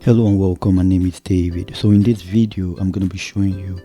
Hello and welcome, my name is David. So in this video I'm going to be showing you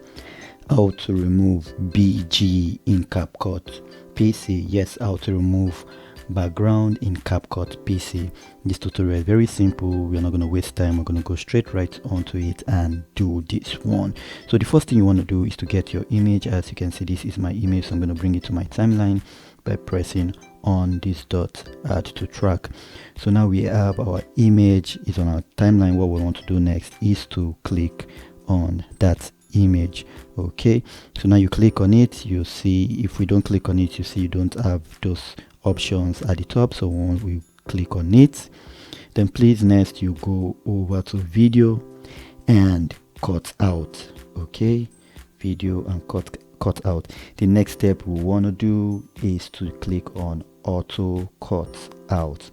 how to remove BG in Capcut PC. Yes, how to remove background in Capcut PC. This tutorial is very simple. We're not going to waste time. We're going to go straight right onto it and do this one. So the first thing you want to do is to get your image. As you can see, this is my image, so I'm going to bring it to my timeline by pressing on this dot, add to track. So now we have our image is on our timeline. What we want to do next is to click on that image. Okay, so now you click on it. You see, if we don't click on it, you see you don't have those options at the top. So when we click on it, then please next you go over to video and cut out. Okay, video and cut out. The next step we want to do is to click on auto cut out.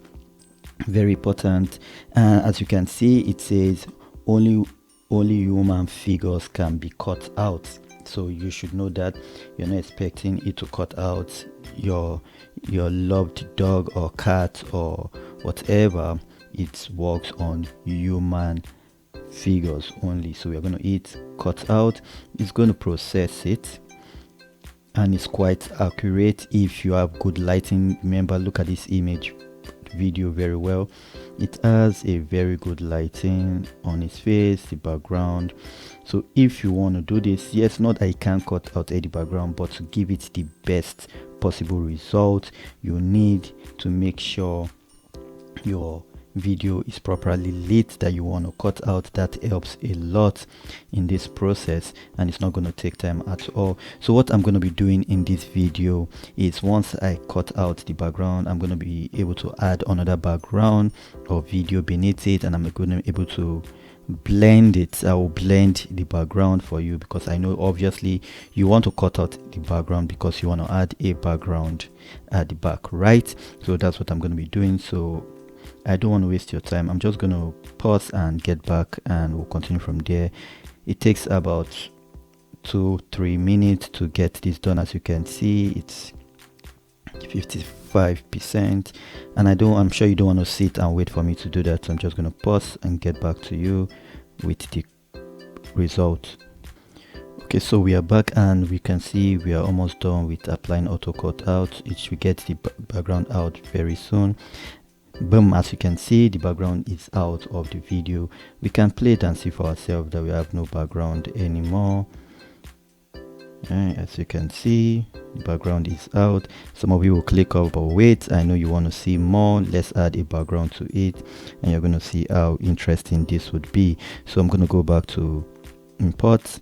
Very important. As you can see, it says only human figures can be cut out, so you should know that you're not expecting it to cut out your loved dog or cat or whatever. It works on human figures only. So we're going to hit cut out. It's going to process it, and it's quite accurate if you have good lighting. Remember, look at this image video very well. It has a very good lighting on his face, the background. So if you want to do this, yes, not I can cut out any background, but to give it the best possible result, you need to make sure your video is properly lit that you want to cut out. That helps a lot in this process, and it's not going to take time at all. So what I'm going to be doing in this video is, once I cut out the background, I'm going to be able to add another background or video beneath it, and I'm going to be able to blend it. I will blend the background for you, because I know obviously you want to cut out the background because you want to add a background at the back, right? So that's what I'm going to be doing. So I don't want to waste your time. I'm just going to pause and get back, and we'll continue from there. It takes about 2-3 minutes to get this done. As you can see, it's 55%, and I'm sure you don't want to sit and wait for me to do that. So I'm just going to pause and get back to you with the result. Okay, so we are back, and we can see we are almost done with applying auto cut out. It should get the background out very soon. Boom, as you can see, the background is out of the video. We can play it and see for ourselves that we have no background anymore. As you can see, the background is out. Some of you will click up, but wait, I know you want to see more. Let's add a background to it, and you're going to see how interesting this would be. So I'm going to go back to import,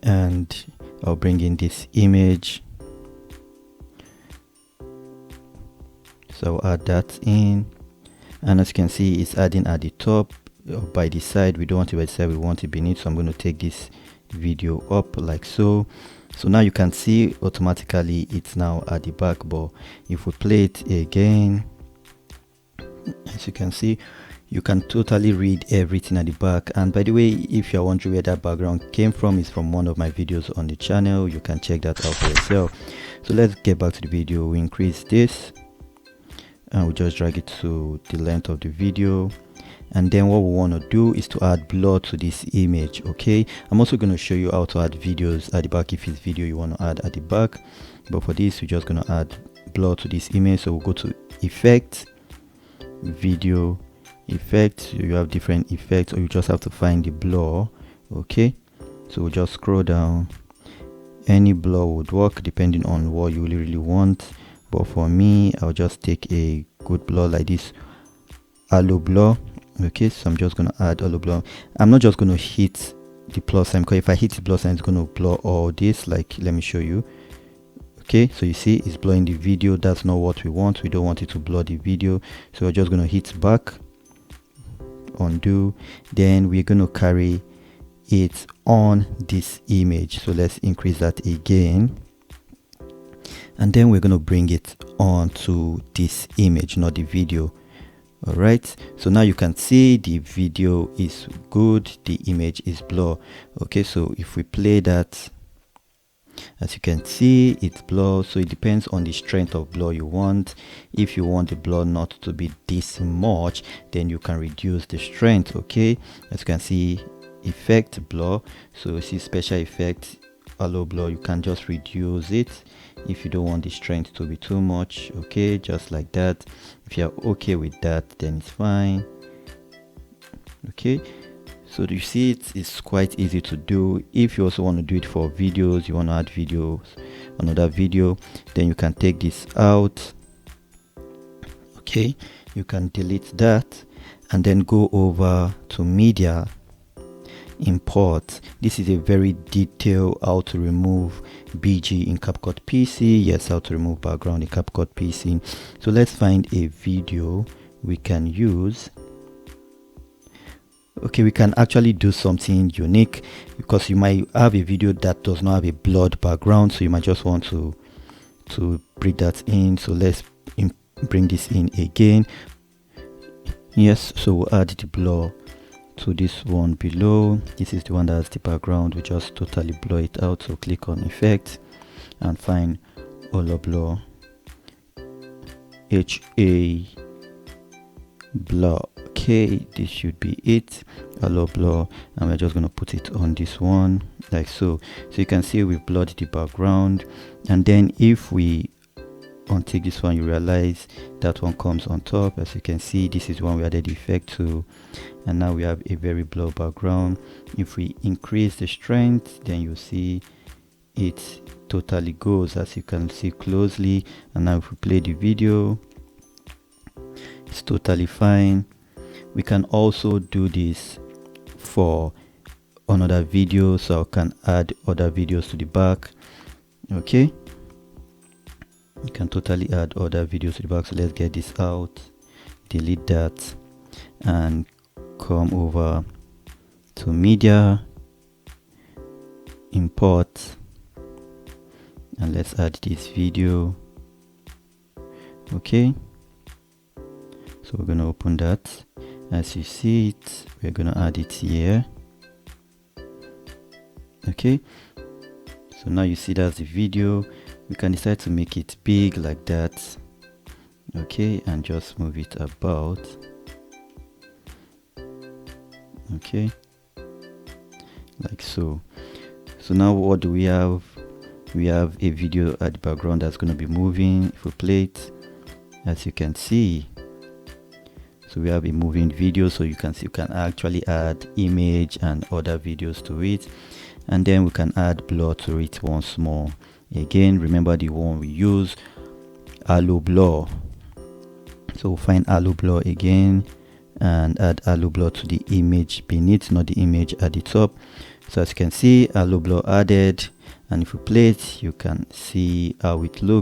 and I'll bring in this image. So I'll add that in, and as you can see, it's adding at the top or by the side. We don't want it by the side, we want it beneath. So I'm going to take this video up like so. So now you can see automatically it's now at the back, but if we play it again, as you can see, you can totally read everything at the back. And by the way, if you're wondering where that background came from, it's from one of my videos on the channel. You can check that out for yourself. So let's get back to the video. We increase this, and we just drag it to the length of the video, and then what we want to do is to add blur to this image. Okay, I'm also going to show you how to add videos at the back if it's video you want to add at the back, but for this we're just going to add blur to this image. So we'll go to effect, video, effect. You have different effects, or you just have to find the blur. Okay, so we'll just scroll down. Any blur would work depending on what you really want, but for me I'll just take a good blur like this, halo blur. Okay, so I'm just going to add halo blur. I'm not just going to hit the plus sign, because if I hit the plus sign it's going to blur all this. Like, let me show you. Okay, so you see it's blurring the video. That's not what we want. We don't want it to blur the video, so we're just going to hit back, undo, then we're going to carry it on this image. So let's increase that again, and then we're going to bring it onto this image, not the video. All right, so now you can see the video is good, the image is blur. Okay, so if we play that, As you can see, it's blur, so it depends on the strength of blur you want. If you want the blur not to be this much, then you can reduce the strength. Okay, as you can see, effect blur, so you see special effect allow blur, you can just reduce it if you don't want the strength to be too much. Okay, just like that. If you're okay with that, then it's fine. Okay, so you see it's quite easy to do. If you also want to do it for videos, you want to add videos, another video, then you can take this out. Okay, you can delete that and then go over to media, import. This is a very detailed how to remove BG in Capcut PC. Yes, how to remove background in Capcut PC. So let's find a video we can use. Okay, we can actually do something unique because you might have a video that does not have a blurred background, so you might just want to bring that in. So let's bring this in again. Yes, so we'll add the blur to this one below. This is the one that has the background. We just totally blur it out. So click on effect and find Holo Blur, HA blur. Okay, this should be it, Holo Blur, and we're just going to put it on this one like so. So you can see we've blurred the background, and then if we untick this one, you realize that one comes on top. As you can see, this is one we added the effect to, and now we have a very blurred background. If we increase the strength, then you see it totally goes, as you can see closely. And now if we play the video, it's totally fine. We can also do this for another video, so I can add other videos to the back. Okay, you can totally add other videos to the back. So let's get this out, delete that, and come over to media, import, and let's add this video. Okay, so we're going to open that. As you see it, we're going to add it here. Okay, so now you see that's the video. We can decide to make it big like that. Okay, and just move it about. Okay, like so. So now what do we have? We have a video at the background that's going to be moving. If we play it, as you can see, so we have a moving video, so you can see you can actually add image and other videos to it, and then we can add blur to it once more. Again, remember the one we use, Holo Blur. So we'll find Holo Blur again and add Holo Blur to the image beneath, not the image at the top. So as you can see, Holo Blur added, and if we play it, you can see how it looks.